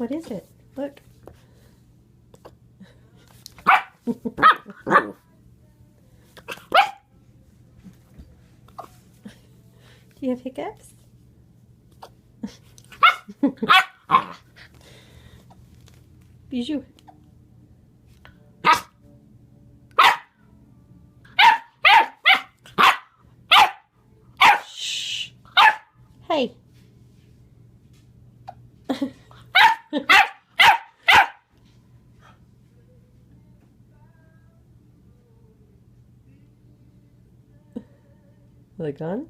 What is it? Look. Do you have hiccups? Bijou. Shh. Hey. Are they gone?